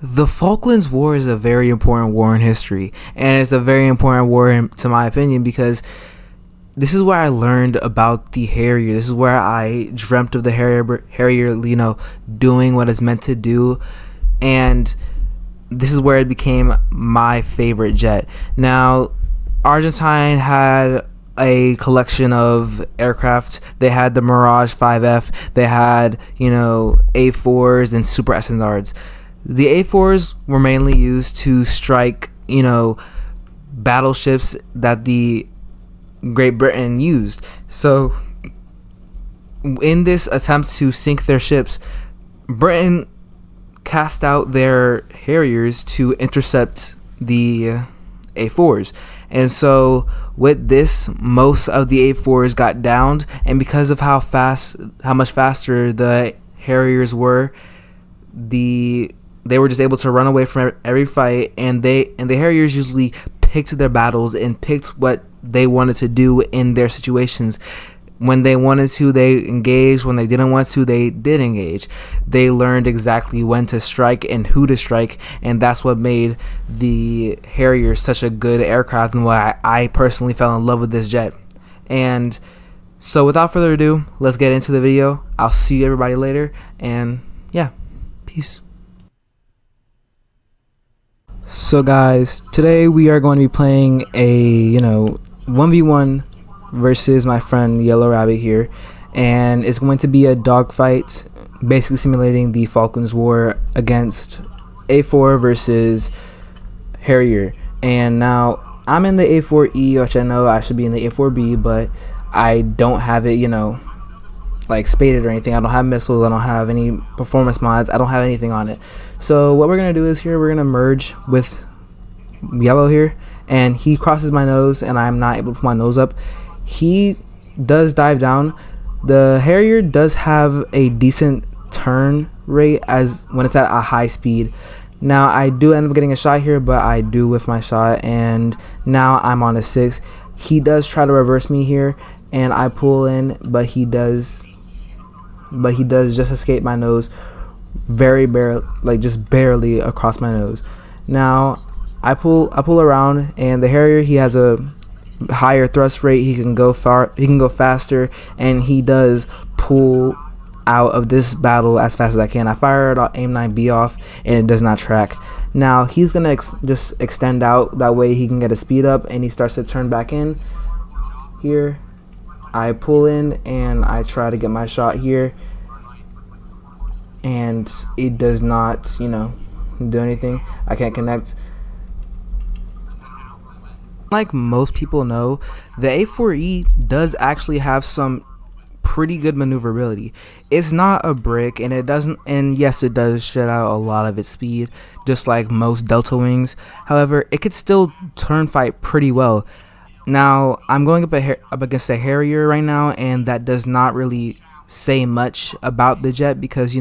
The Falklands War is a very important war in history, and it's a very important war to my opinion because this is where I learned about the Harrier. This is where I dreamt of the Harrier, doing what it's meant to do, and this is where it became my favorite jet. Now, Argentine had a collection of aircraft. They had the Mirage 5F. They had, A4s and Super SNRs. The A4s were mainly used to strike, battleships that the Great Britain used. So, in this attempt to sink their ships, Britain cast out their Harriers to intercept the A4s. And so with this, most of the A4s got downed, and because of how much faster the Harriers were, they were just able to run away from every fight, and the Harriers usually picked their battles and picked what they wanted to do in their situations. When they wanted to, they engaged. When they didn't want to, they did engage. They learned exactly when to strike and who to strike, and that's what made the Harrier such a good aircraft and why I personally fell in love with this jet. And so without further ado, let's get into the video. I'll see everybody later, and yeah, peace. So guys, today we are going to be playing a 1v1 versus my friend Yellow Rabbit here, and it's going to be a dogfight, basically simulating the Falklands War against A4 versus Harrier. And now I'm in the A4E, which I know I should be in the A4B, but I don't have it like spaded or anything. I don't have missiles, I don't have any performance mods, I don't have anything on it. So what we're gonna do is here we're gonna merge with Yellow here, and he crosses my nose and I'm not able to put my nose up. He does dive down. The Harrier does have a decent turn rate as when it's at a high speed. Now I do end up getting a shot here, but I do whiff my shot, and now I'm on a 6. He does try to reverse me here, and I pull in, but he does just escape my nose, just barely across my nose. Now I pull around, and the Harrier, he has a higher thrust rate. He can go faster, and he does pull out of this battle as fast as I can. I fire AIM-9B off, and it does not track. Now he's gonna just extend out, that way he can get a speed up, and he starts to turn back in here. I pull in and I try to get my shot here, and it does not do anything. I can't connect. Like most people know, the A4E does actually have some pretty good maneuverability. It's not a brick, and yes, it does shed out a lot of its speed, just like most Delta Wings. However, it could still turn fight pretty well. Now I'm going up against a Harrier right now, and that does not really say much about the jet because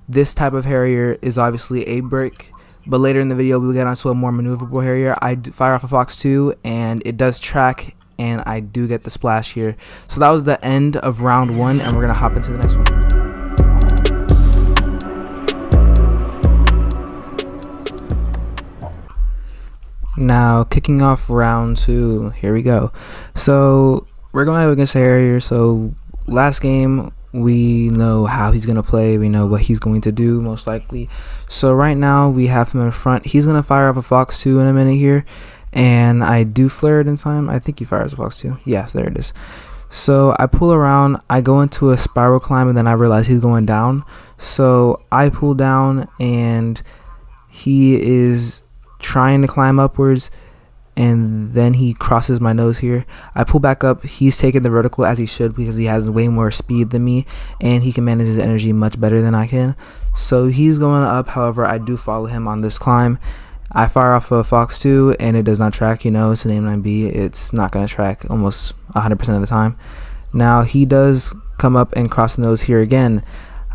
this type of Harrier is obviously a brick. But later in the video, we'll get onto a more maneuverable Harrier. I fire off a Fox 2, and it does track, and I do get the splash here. So that was the end of round 1, and we're going to hop into the next one. Now, kicking off round 2, here we go. So we're going up against a Harrier. So last game, we know how he's going to play. We know what he's going to do, most likely. So right now, we have him in front. He's going to fire off a Fox 2 in a minute here. And I do flare it in time. I think he fires a Fox 2. Yes, there it is. So I pull around. I go into a spiral climb, and then I realize he's going down. So I pull down, and he is trying to climb upwards, and then he crosses my nose here. I pull back up. He's taking the vertical as he should because he has way more speed than me, and he can manage his energy much better than I can. So he's going up. However, I do follow him on this climb. I fire off a Fox 2, and it does not track. It's an AIM-9B. It's not going to track almost 100% of the time. Now he does come up and cross the nose here again.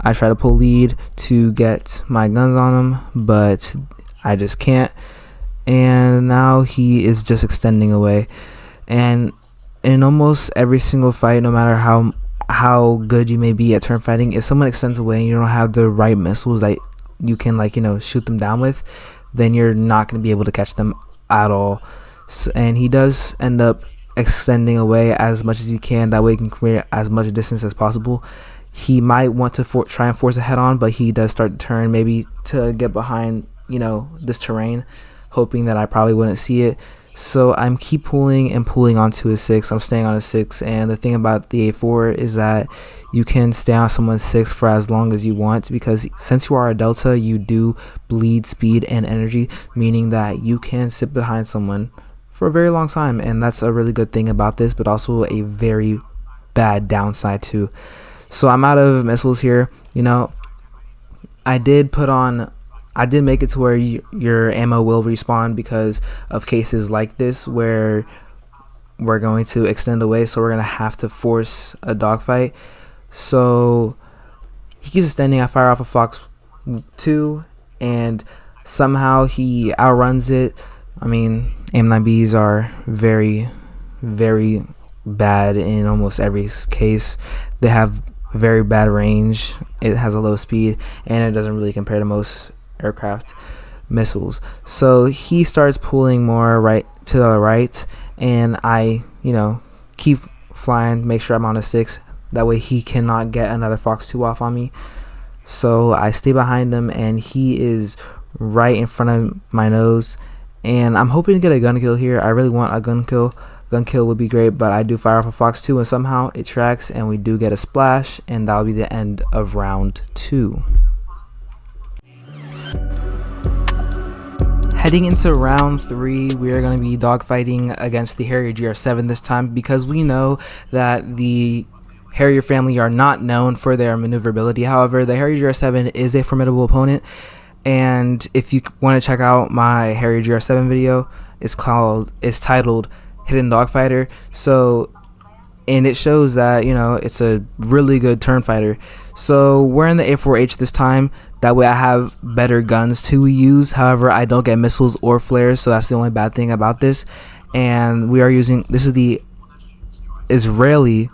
I try to pull lead to get my guns on him, but I just can't. And now he is just extending away, and in almost every single fight, no matter how good you may be at turn fighting, if someone extends away and you don't have the right missiles that you can, like, you know, shoot them down with, then you're not going to be able to catch them at all. So, and he does end up extending away as much as he can, that way he can create as much distance as possible. He might want to try and force a head on, but he does start to turn, maybe to get behind, you know, this terrain, hoping that I probably wouldn't see it. So I'm keep pulling and pulling onto his 6. I'm staying on his 6, and the thing about the A4 is that you can stay on someone's 6 for as long as you want, because since you are a delta, you do bleed speed and energy, meaning that you can sit behind someone for a very long time, and that's a really good thing about this, but also a very bad downside too. So I'm out of missiles here. You know, I did make it to where your ammo will respawn because of cases like this where we're going to extend away, so we're going to have to force a dogfight. So he keeps extending. I fire off a Fox 2, and somehow he outruns it. I mean, M9Bs are very, very bad in almost every case. They have very bad range, it has a low speed, and it doesn't really compare to most aircraft missiles. So he starts pulling more right to the right, and I, you know, keep flying, make sure I'm on a 6, that way he cannot get another Fox 2 off on me. So I stay behind him, and he is right in front of my nose, and I'm hoping to get a gun kill here. I really want a gun kill. Gun kill would be great, but I do fire off a Fox 2, and somehow it tracks, and we do get a splash, and that'll be the end of round 2. Heading into round 3, we are going to be dogfighting against the Harrier GR7 this time, because we know that the Harrier family are not known for their maneuverability. However, the Harrier GR7 is a formidable opponent, and if you want to check out my Harrier GR7 video, it's titled Hidden Dogfighter. So, and it shows that, you know, it's a really good turn fighter. So we're in the A4H this time, that way I have better guns to use. However, I don't get missiles or flares, so that's the only bad thing about this. And we are using, this is the Israeli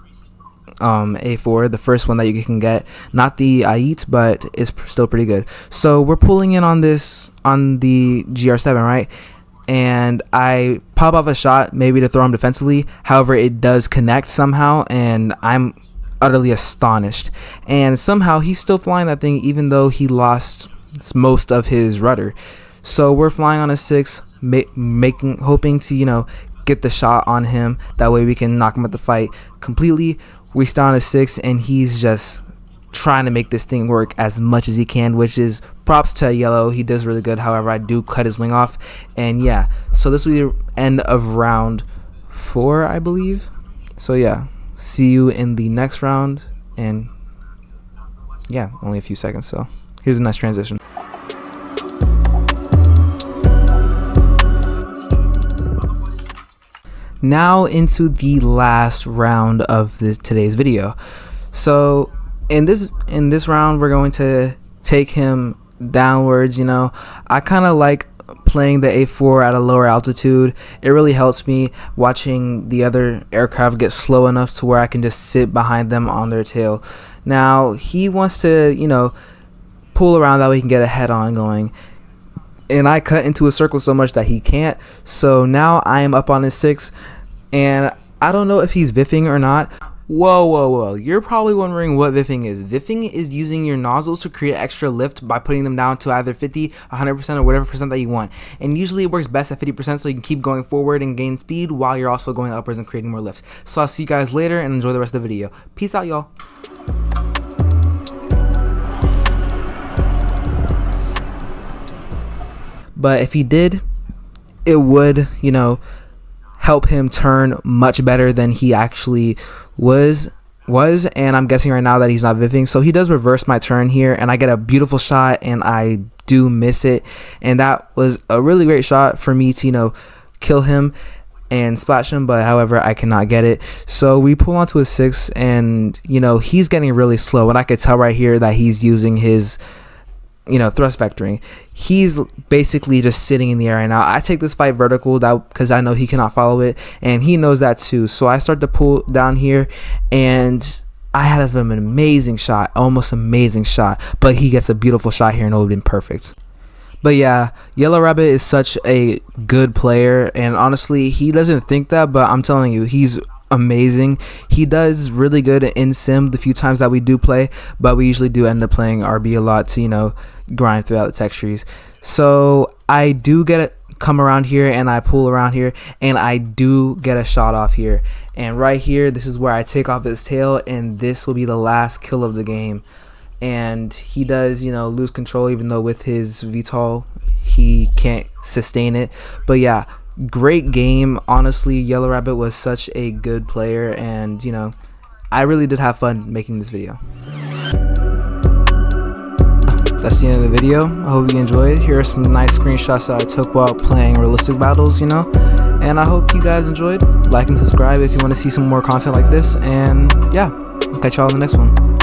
A4, the first one that you can get, not the AIT, but it's still pretty good. So we're pulling in on this, on the GR7, right? And I pop off a shot, maybe to throw him defensively. However, it does connect somehow, and I'm utterly astonished. And somehow he's still flying that thing, even though he lost most of his rudder. So we're flying on a 6, hoping to, you know, get the shot on him. That way we can knock him at the fight completely. We stay on a 6, and he's just trying to make this thing work as much as he can, which is props to Yellow. He does really good. However, I do cut his wing off, and yeah, so this will be the end of round 4, I believe. So yeah, see you in the next round, and yeah, only a few seconds, so here's a nice transition. Now into the last round of today's video. So in this round, we're going to take him downwards. You know, I kind of like playing the A4 at a lower altitude. It really helps me watching the other aircraft get slow enough to where I can just sit behind them on their tail. Now he wants to, you know, pull around, that way he can get a head on going, and I cut into a circle so much that he can't. So now I am up on his 6, and I don't know if he's viffing or not. Whoa, you're probably wondering what viffing is. Viffing is using your nozzles to create extra lift by putting them down to either 50, 100%, or whatever percent that you want. And usually it works best at 50%, so you can keep going forward and gain speed while you're also going upwards and creating more lifts. So I'll see you guys later, and enjoy the rest of the video. Peace out, y'all. But if he did, it would, you know, help him turn much better than he actually was, and I'm guessing right now that he's not viffing. So he does reverse my turn here, and I get a beautiful shot, and I do miss it, and that was a really great shot for me to, you know, kill him and splash him, but however I cannot get it. So we pull onto a 6, and you know, he's getting really slow, and I could tell right here that he's using his, you know, thrust vectoring. He's basically just sitting in the air right now. I take this fight vertical because I know he cannot follow it, and he knows that too. So I start to pull down here, and I had him an amazing shot, almost amazing shot, but he gets a beautiful shot here and it would have been perfect. But yeah, Yellow Rabbit is such a good player, and honestly, he doesn't think that, but I'm telling you, he's amazing. He does really good in sim the few times that we do play, but we usually do end up playing RB a lot to, you know, grind throughout the tech trees. So I do come around here and I pull around here and I do get a shot off here, and right here, this is where I take off his tail, and this will be the last kill of the game. And he does, you know, lose control, even though with his VTOL he can't sustain it. But yeah, great game. Honestly, Yellow Rabbit was such a good player, and you know, I really did have fun making this video. That's the end of the video. I hope you enjoyed. Here are some nice screenshots that I took while playing realistic battles, you know, and I hope you guys enjoyed. Like and subscribe if you want to see some more content like this, and yeah, I'll catch y'all in the next one.